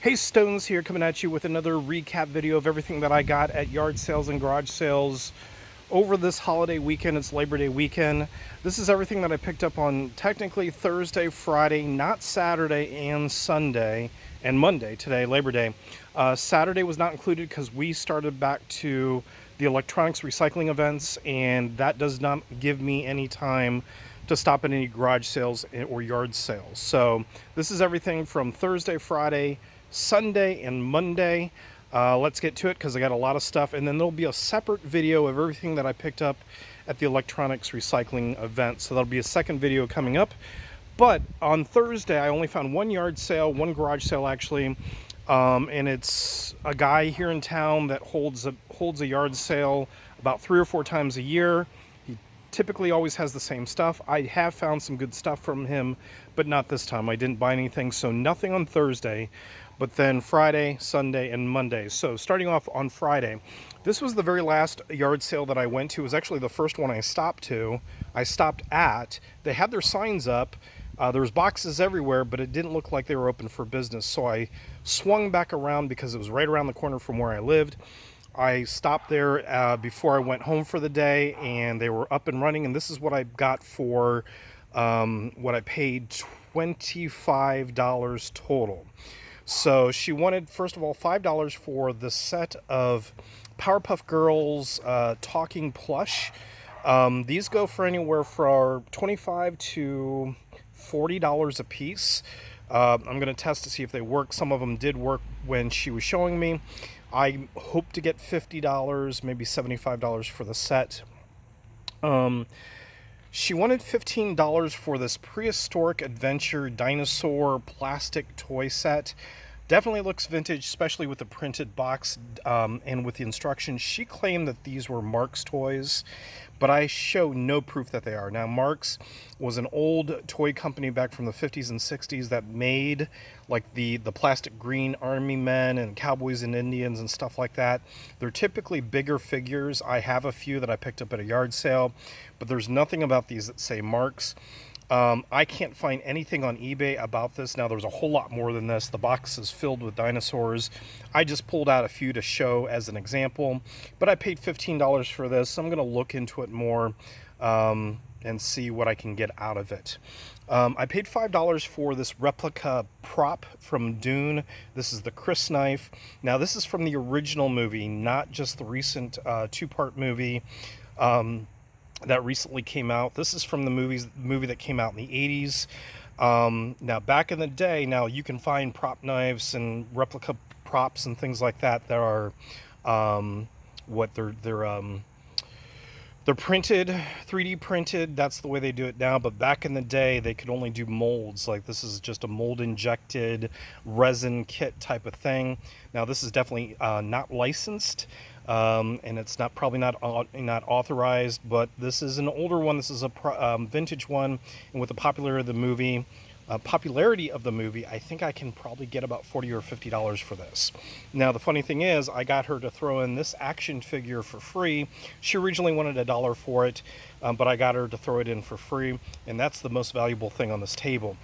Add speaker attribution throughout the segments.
Speaker 1: Hey, Stones here, coming at you with another recap video of everything that I got at yard sales and garage sales over this holiday weekend. It's Labor Day weekend. This is everything that I picked up on technically Thursday, Friday, not Saturday and Sunday, and Monday today, Labor Day. Saturday was not included because we started back to the electronics recycling events, and that does not give me any time to stop at any garage sales or yard sales. So this is everything from Thursday, Friday, Sunday, and Monday. Let's get to it because I got a lot of stuff, and then there'll be a separate video of everything that I picked up at the electronics recycling event. So that'll be a second video coming up. But on Thursday, I only found one yard sale, one garage sale actually, and it's a guy here in town that holds a yard sale about 3 or 4 times a year. He typically always has the same stuff. I have found some good stuff from him, but not this time. I didn't buy anything, so nothing on Thursday, but then Friday, Sunday, and Monday. So starting off on Friday, this was the very last yard sale that I went to. It was actually the first one I stopped at. They had their signs up. There was boxes everywhere, but it didn't look like they were open for business. So I swung back around because it was right around the corner from where I lived. I stopped there before I went home for the day, and they were up and running. And this is what I got for what I paid, $25 total. So she wanted, first of all, $5 for the set of Powerpuff Girls talking plush. These go for anywhere from $25 to $40 a piece. I'm going to test to see if they work. Some of them did work when she was showing me. I hope to get $50, maybe $75 for the set. She wanted $15 for this prehistoric adventure dinosaur plastic toy set. Definitely looks vintage, especially with the printed box and with the instructions. She claimed that these were Mark's toys, but I show no proof that they are. Now, Mark's was an old toy company back from the 50s and 60s that made like the plastic green army men and cowboys and Indians and stuff like that. They're typically bigger figures. I have a few that I picked up at a yard sale, but there's nothing about these that say Mark's. I can't find anything on eBay about this. Now, there's a whole lot more than this. The box is filled with dinosaurs. I just pulled out a few to show as an example, but I paid $15 for this. I'm going to look into it more and see what I can get out of it. I paid $5 for this replica prop from Dune. This is the Chris knife. Now, this is from the original movie, not just the recent 2-part movie that recently came out. This is from the movie that came out in the 80s. Now, back in the day, now you can find prop knives and replica props and things like that that are they're printed, 3D printed. That's the way they do it now. But back in the day, they could only do molds. Like this is just a mold injected resin kit type of thing. Now, this is definitely not licensed. And it's probably not authorized, but this is an older one. This is a vintage one, and with the popularity of the movie, I think I can probably get about $40 or $50 for this. Now, the funny thing is, I got her to throw in this action figure for free. She originally wanted $1 for it, but I got her to throw it in for free, and that's the most valuable thing on this table.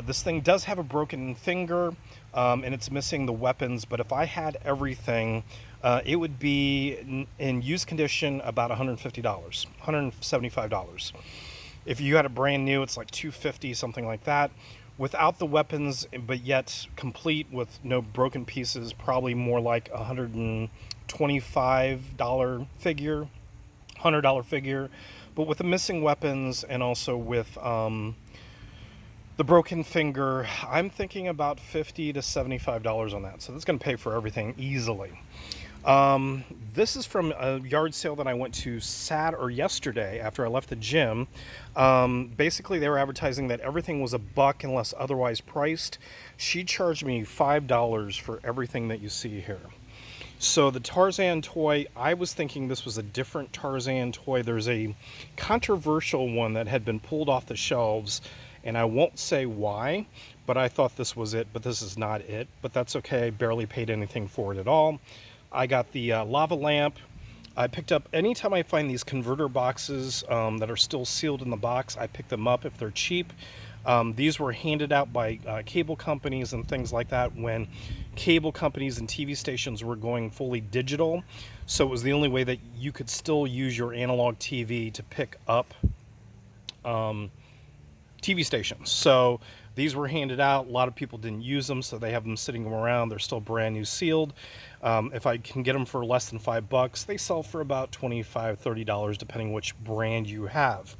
Speaker 1: This thing does have a broken finger, and it's missing the weapons, but if I had everything, it would be in used condition about $150, $175. If you had it brand new, it's like $250, something like that. Without the weapons, but yet complete with no broken pieces, probably more like $125 figure, $100 figure. But with the missing weapons and also with the broken finger, I'm thinking about $50 to $75 on that. So that's going to pay for everything easily. This is from a yard sale that I went to yesterday after I left the gym. Basically, they were advertising that everything was $1 unless otherwise priced. She charged me $5 for everything that you see here. So the Tarzan toy, I was thinking this was a different Tarzan toy. There's a controversial one that had been pulled off the shelves, and I won't say why, but I thought this was it, but this is not it. But that's okay. I barely paid anything for it at all. I got the lava lamp. I picked up, anytime I find these converter boxes that are still sealed in the box, I pick them up if they're cheap. These were handed out by cable companies and things like that when cable companies and TV stations were going fully digital. So it was the only way that you could still use your analog TV to pick up TV stations. So these were handed out. A lot of people didn't use them, so they have them sitting around. They're still brand new sealed. If I can get them for less than $5, they sell for about $25, $30, depending which brand you have.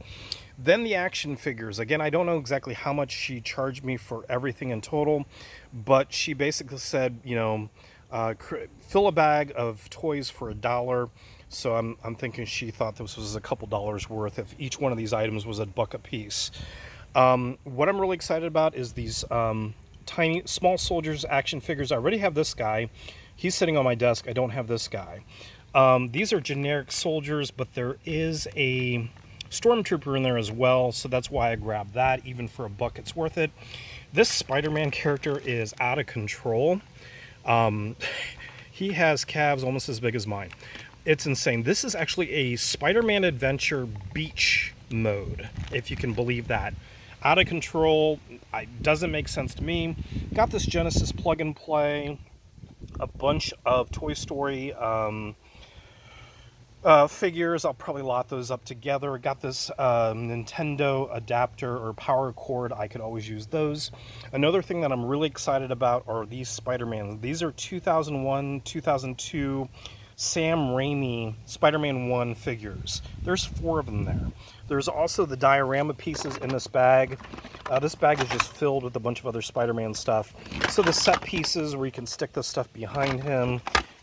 Speaker 1: Then the action figures. Again, I don't know exactly how much she charged me for everything in total, but she basically said, you know, fill a bag of toys for $1. So I'm thinking she thought this was a couple dollars worth if each one of these items was $1 a piece. What I'm really excited about is these tiny, small soldiers action figures. I already have this guy. He's sitting on my desk. I don't have this guy. These are generic soldiers, but there is a stormtrooper in there as well, so that's why I grabbed that. Even for $1, it's worth it. This Spider-Man character is out of control. He has calves almost as big as mine. It's insane. This is actually a Spider-Man Adventure beach mode, if you can believe that. Out of control. Doesn't make sense to me. Got this Genesis plug and play, a bunch of Toy Story figures. I'll probably lot those up together. Got this Nintendo adapter or power cord. I could always use those. Another thing that I'm really excited about are these Spider-Man. These are 2001, 2002 Sam Raimi Spider-Man 1 figures. There's 4 of them there. There's also the diorama pieces in this bag. This bag is just filled with a bunch of other Spider-Man stuff. So the set pieces where you can stick the stuff behind him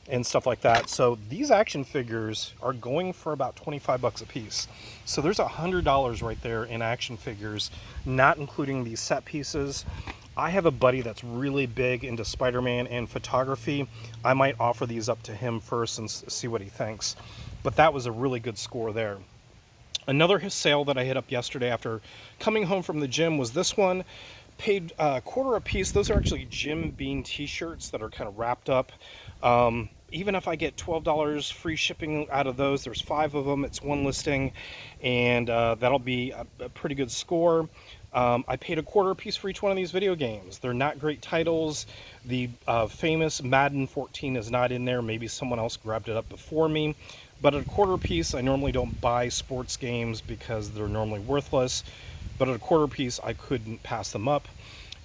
Speaker 1: and stuff like that. So these action figures are going for about $25 a piece. So there's $100 right there in action figures, not including these set pieces. I have a buddy that's really big into Spider-Man and photography. I might offer these up to him first and see what he thinks. But that was a really good score there. Another sale that I hit up yesterday after coming home from the gym was this one. Paid $1 a piece. Those are actually Jim Beam t-shirts that are kind of wrapped up. Even if I get $12 free shipping out of those, there's 5 of them. It's one listing, and that'll be a pretty good score. I paid $1 a piece for each one of these video games. They're not great titles. The famous Madden 14 is not in there. Maybe someone else grabbed it up before me. But at $1 a piece, I normally don't buy sports games because they're normally worthless. But at $1 a piece, I couldn't pass them up.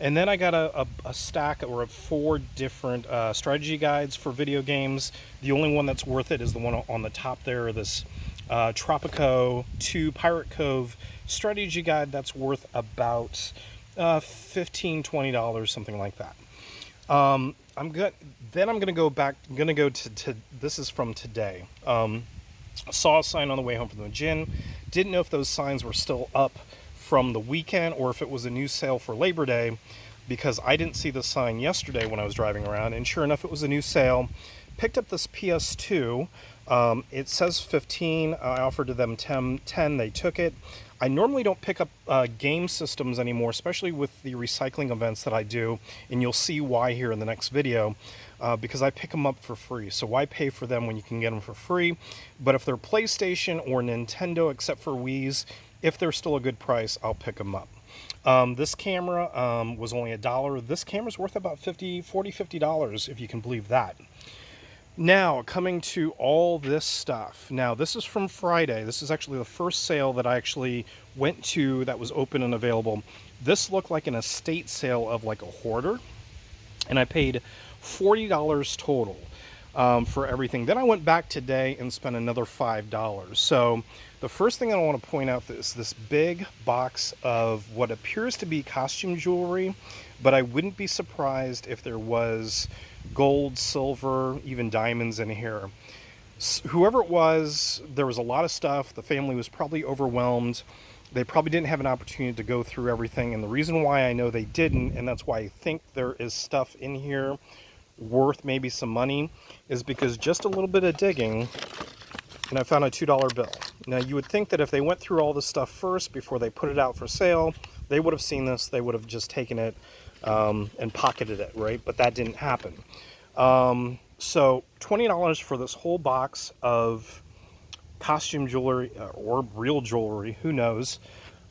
Speaker 1: And then I got a stack or 4 different strategy guides for video games. The only one that's worth it is the one on the top there, this Tropico 2 Pirate Cove strategy guide. That's worth about $15, $20, something like that. I'm gonna go back. I'm gonna go to this is from today. Saw a sign on the way home from the gym. Didn't know if those signs were still up from the weekend or if it was a new sale for Labor Day, because I didn't see the sign yesterday when I was driving around, and sure enough, it was a new sale. Picked up this PS2. It says 15. I offered to them 10. They took it. I normally don't pick up game systems anymore, especially with the recycling events that I do, and you'll see why here in the next video, because I pick them up for free. So why pay for them when you can get them for free? But if they're PlayStation or Nintendo, except for Wii's, if they're still a good price, I'll pick them up. This camera was only $1. This camera's worth about $50 if you can believe that. Now, coming to all this stuff. Now, this is from Friday. This is actually the first sale that I actually went to that was open and available. This looked like an estate sale of like a hoarder, and I paid $40 total for everything. Then I went back today and spent another $5. So the first thing I want to point out is this big box of what appears to be costume jewelry, but I wouldn't be surprised if there was gold, silver, even diamonds in here. Whoever it was, there was a lot of stuff. The family was probably overwhelmed. They probably didn't have an opportunity to go through everything, and the reason why I know they didn't, and that's why I think there is stuff in here worth maybe some money, is because just a little bit of digging and I found a $2 bill. Now, you would think that if they went through all this stuff first before they put it out for sale, they would have seen this, they would have just taken it and pocketed it, right? But that didn't happen. So $20 for this whole box of costume jewelry or real jewelry, who knows.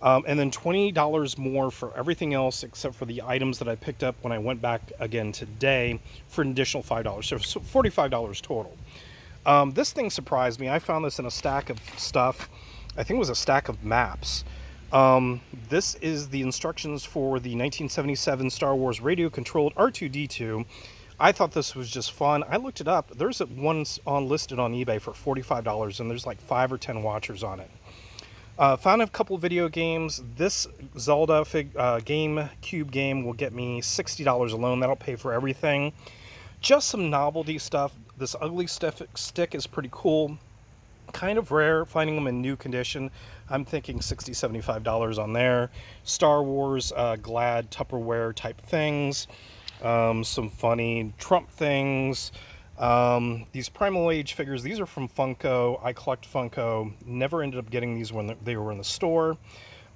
Speaker 1: And then $20 more for everything else except for the items that I picked up when I went back again today for an additional $5. So $45 total. This thing surprised me. I found this in a stack of stuff. I think it was a stack of maps. This is the instructions for the 1977 Star Wars radio-controlled R2-D2. I thought this was just fun. I looked it up. There's one listed on eBay for $45, and there's like 5 or 10 watchers on it. Found a couple video games. This Zelda GameCube game will get me $60 alone. That'll pay for everything. Just some novelty stuff. This ugly stick is pretty cool. Kind of rare finding them in new condition. I'm thinking $60, $75 on there. Star Wars Glad Tupperware type things. Some funny Trump things. These Primal Age figures, these are from Funko. I collect Funko. Never ended up getting these when they were in the store.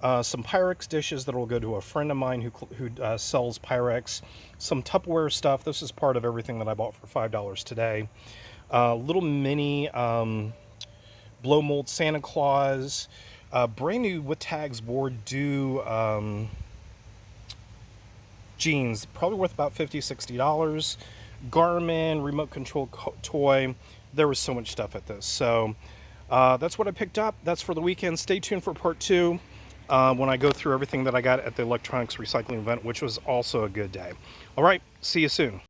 Speaker 1: Some Pyrex dishes that will go to a friend of mine who sells Pyrex. Some Tupperware stuff. This is part of everything that I bought for $5 today. Little mini blow mold Santa Claus. Brand new with tags board do jeans, probably worth about $50, $60. Garmin remote control toy. There was so much stuff at this. So that's what I picked up. That's for the weekend. Stay tuned for part 2 when I go through everything that I got at the electronics recycling event, which was also a good day. All right, see you soon.